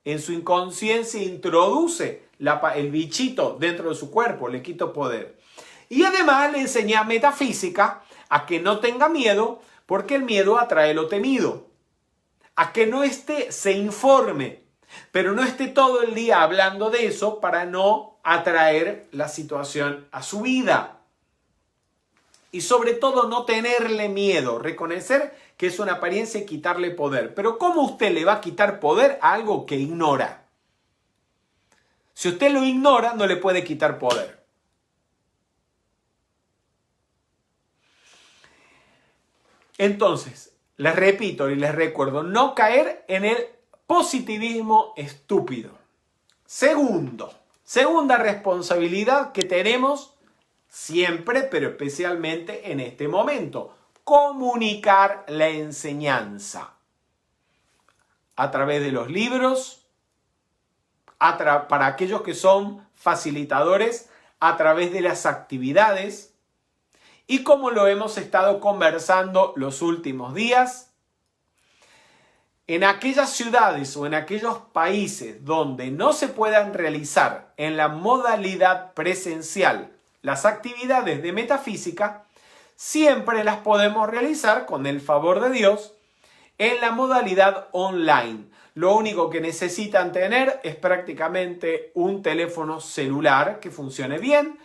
Speaker 1: en su inconsciencia introduce el bichito dentro de su cuerpo, le quita poder. Y además le enseña metafísica a que no tenga miedo, porque el miedo atrae lo temido. A que no se informe, pero no esté todo el día hablando de eso para no atraer la situación a su vida. Y sobre todo no tenerle miedo, reconocer que es una apariencia y quitarle poder. Pero ¿cómo usted le va a quitar poder a algo que ignora? Si usted lo ignora, no le puede quitar poder. Entonces, les repito y les recuerdo, no caer en el positivismo estúpido. Segunda responsabilidad que tenemos siempre, pero especialmente en este momento, comunicar la enseñanza a través de los libros, para aquellos que son facilitadores, a través de las actividades. Y como lo hemos estado conversando los últimos días, en aquellas ciudades o en aquellos países donde no se puedan realizar en la modalidad presencial las actividades de metafísica, siempre las podemos realizar con el favor de Dios en la modalidad online. Lo único que necesitan tener es prácticamente un teléfono celular que funcione bien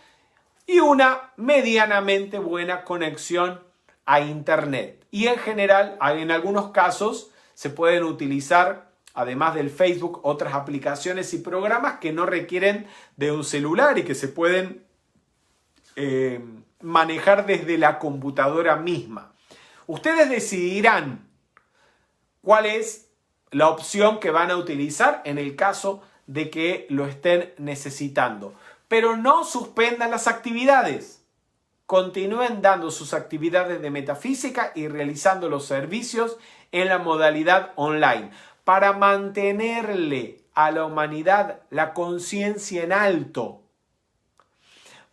Speaker 1: y una medianamente buena conexión a internet. Y en general, en algunos casos, se pueden utilizar, además del Facebook, otras aplicaciones y programas que no requieren de un celular y que se pueden manejar desde la computadora misma. Ustedes decidirán cuál es la opción que van a utilizar en el caso de que lo estén necesitando. Pero no suspendan las actividades. Continúen dando sus actividades de metafísica y realizando los servicios en la modalidad online para mantenerle a la humanidad la conciencia en alto,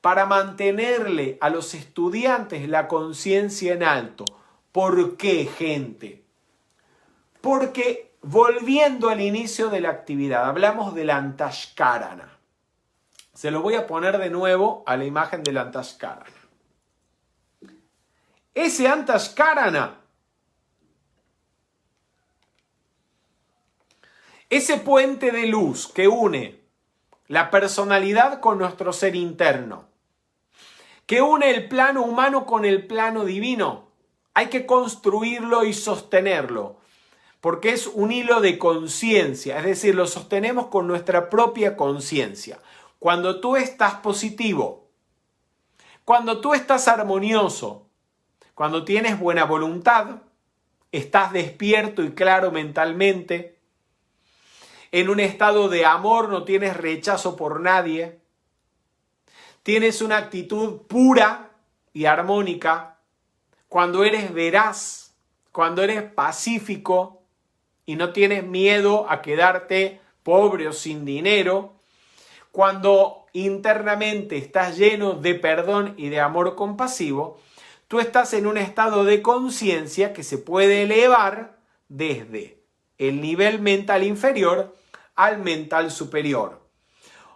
Speaker 1: para mantenerle a los estudiantes la conciencia en alto. ¿Por qué, gente? Porque volviendo al inicio de la actividad, hablamos del Antashkarana. Se lo voy a poner de nuevo a la imagen del Antashkarana. Ese Antashkarana, ese puente de luz que une la personalidad con nuestro ser interno, que une el plano humano con el plano divino, hay que construirlo y sostenerlo, porque es un hilo de conciencia, es decir, lo sostenemos con nuestra propia conciencia. Cuando tú estás positivo, cuando tú estás armonioso, cuando tienes buena voluntad, estás despierto y claro mentalmente, en un estado de amor, no tienes rechazo por nadie, tienes una actitud pura y armónica, cuando eres veraz, cuando eres pacífico y no tienes miedo a quedarte pobre o sin dinero, cuando internamente estás lleno de perdón y de amor compasivo, tú estás en un estado de conciencia que se puede elevar desde el nivel mental inferior al mental superior.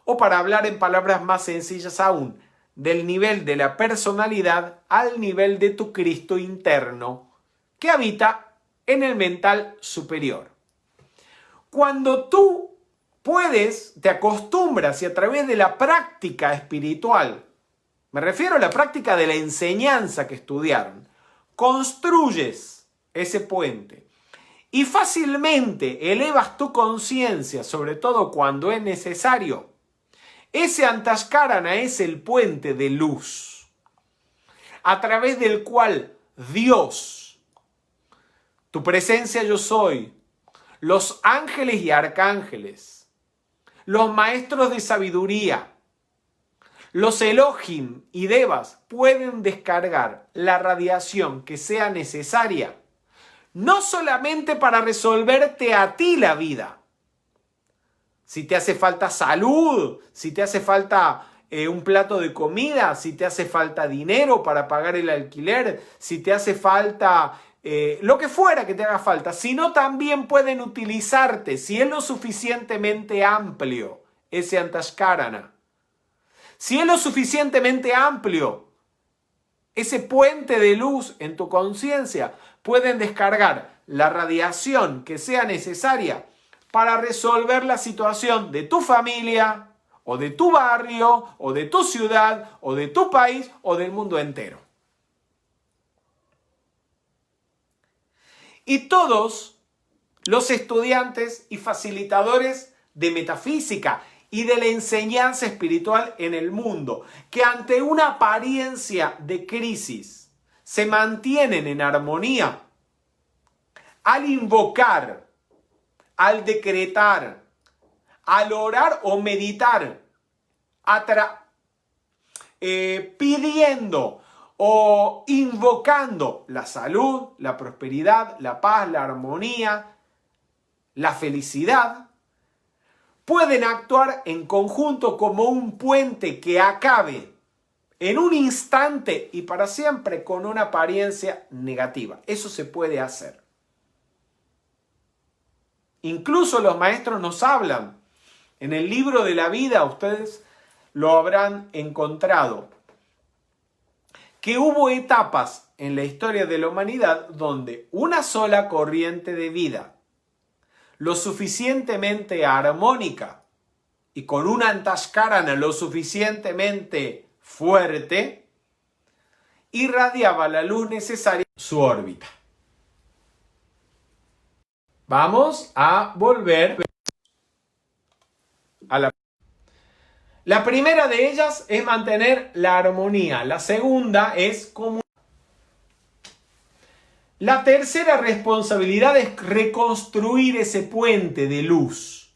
Speaker 1: O para hablar en palabras más sencillas aún, del nivel de la personalidad al nivel de tu Cristo interno que habita en el mental superior. Cuando tú puedes, te acostumbras y a través de la práctica espiritual, me refiero a la práctica de la enseñanza que estudiaron, construyes ese puente y fácilmente elevas tu conciencia, sobre todo cuando es necesario. Ese Antashkarana es el puente de luz, a través del cual Dios, tu presencia yo soy, los ángeles y arcángeles, los maestros de sabiduría, los Elohim y Devas pueden descargar la radiación que sea necesaria, no solamente para resolverte a ti la vida. Si te hace falta salud, si te hace falta un plato de comida, si te hace falta dinero para pagar el alquiler, si te hace falta lo que fuera que te haga falta, sino también pueden utilizarte, si es lo suficientemente amplio, ese Antashkarana. Si es lo suficientemente amplio, ese puente de luz en tu conciencia, pueden descargar la radiación que sea necesaria para resolver la situación de tu familia, o de tu barrio, o de tu ciudad, o de tu país, o del mundo entero. Y todos los estudiantes y facilitadores de metafísica y de la enseñanza espiritual en el mundo, que ante una apariencia de crisis se mantienen en armonía, al invocar, al decretar, al orar o meditar, pidiendo o invocando la salud, la prosperidad, la paz, la armonía, la felicidad, pueden actuar en conjunto como un puente que acabe en un instante y para siempre con una apariencia negativa. Eso se puede hacer. Incluso los maestros nos hablan. En el libro de la vida, ustedes lo habrán encontrado, que hubo etapas en la historia de la humanidad donde una sola corriente de vida, lo suficientemente armónica y con una antashkarana lo suficientemente fuerte, irradiaba la luz necesaria en su órbita. Vamos a volver a la primera de ellas es mantener la armonía. La segunda es comunicar. La tercera responsabilidad es reconstruir ese puente de luz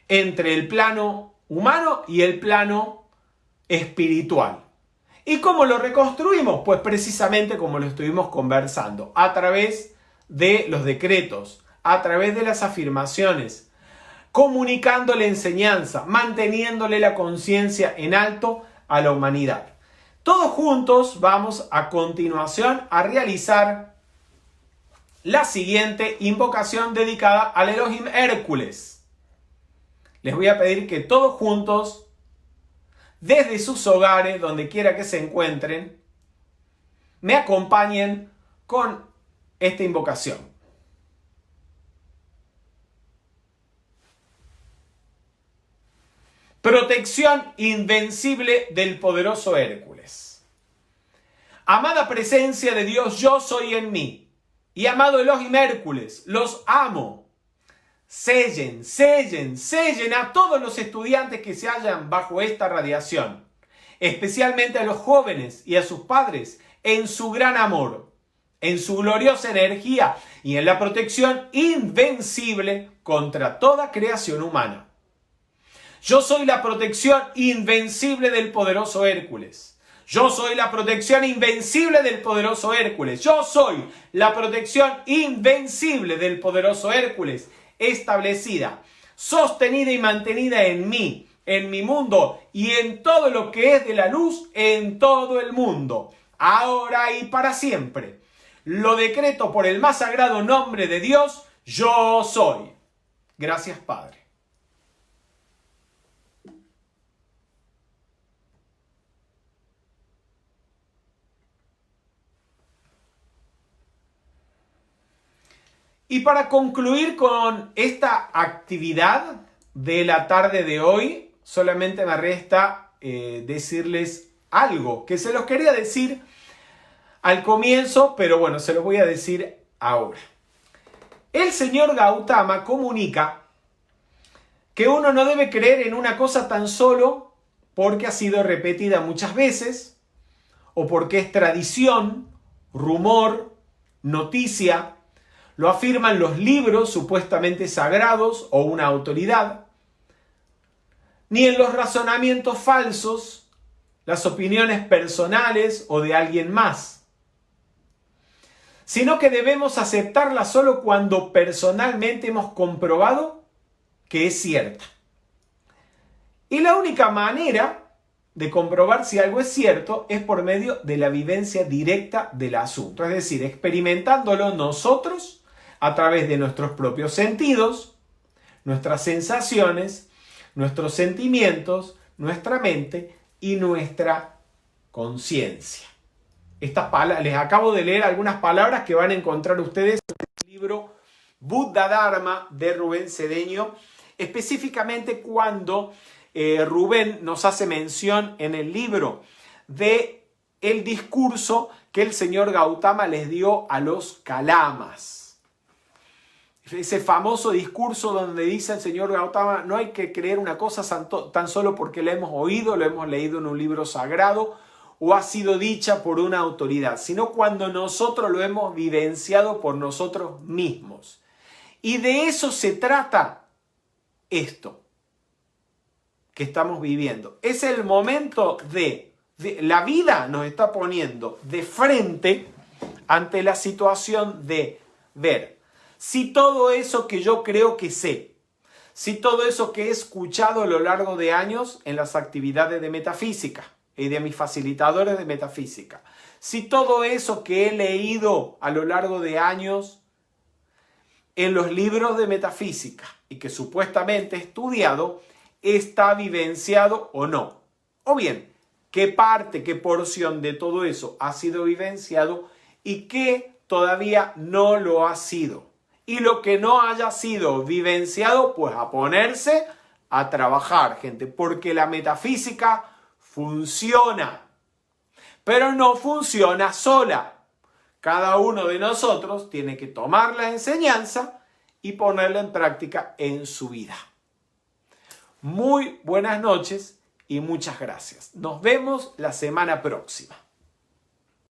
Speaker 1: entre el plano humano y el plano espiritual. ¿Y cómo lo reconstruimos? Pues precisamente como lo estuvimos conversando, a través de los decretos, a través de las afirmaciones, comunicando la enseñanza, manteniéndole la conciencia en alto a la humanidad. Todos juntos vamos a continuación a realizar la siguiente invocación dedicada al Elohim Hércules. Les voy a pedir que todos juntos, desde sus hogares, donde quiera que se encuentren, me acompañen con esta invocación. Protección invencible del poderoso Hércules. Amada presencia de Dios, yo soy en mí. Y amado Elohim Hércules, los amo. Sellen a todos los estudiantes que se hallan bajo esta radiación, especialmente a los jóvenes y a sus padres, en su gran amor, en su gloriosa energía y en la protección invencible contra toda creación humana. Yo soy la protección invencible del poderoso Hércules. Yo soy la protección invencible del poderoso Hércules. Yo soy la protección invencible del poderoso Hércules, establecida, sostenida y mantenida en mí, en mi mundo y en todo lo que es de la luz en todo el mundo, ahora y para siempre. Lo decreto por el más sagrado nombre de Dios, yo soy. Gracias, Padre. Y para concluir con esta actividad de la tarde de hoy, solamente me resta decirles algo que se los quería decir al comienzo, pero bueno, se los voy a decir ahora. El señor Gautama comunica que uno no debe creer en una cosa tan solo porque ha sido repetida muchas veces, o porque es tradición, rumor, noticia. Lo afirman los libros supuestamente sagrados o una autoridad, ni en los razonamientos falsos, las opiniones personales o de alguien más, sino que debemos aceptarla solo cuando personalmente hemos comprobado que es cierta. Y la única manera de comprobar si algo es cierto es por medio de la vivencia directa del asunto, es decir, experimentándolo nosotros a través de nuestros propios sentidos, nuestras sensaciones, nuestros sentimientos, nuestra mente y nuestra conciencia. Les acabo de leer algunas palabras que van a encontrar ustedes en el libro Buddha Dharma de Rubén Cedeño, específicamente cuando Rubén nos hace mención en el libro de el discurso que el señor Gautama les dio a los Kalamas. Ese famoso discurso donde dice el señor Gautama, no hay que creer una cosa tan solo porque la hemos oído, lo hemos leído en un libro sagrado o ha sido dicha por una autoridad, sino cuando nosotros lo hemos vivenciado por nosotros mismos. Y de eso se trata esto que estamos viviendo. Es el momento de la vida nos está poniendo de frente ante la situación de ver si todo eso que yo creo que sé, si todo eso que he escuchado a lo largo de años en las actividades de metafísica y de mis facilitadores de metafísica, si todo eso que he leído a lo largo de años en los libros de metafísica y que supuestamente estudiado está vivenciado o no. O bien, qué parte, qué porción de todo eso ha sido vivenciado y qué todavía no lo ha sido. Y lo que no haya sido vivenciado, pues a ponerse a trabajar, gente, porque la metafísica funciona, pero no funciona sola. Cada uno de nosotros tiene que tomar la enseñanza y ponerla en práctica en su vida. Muy buenas noches y muchas gracias. Nos vemos la semana próxima.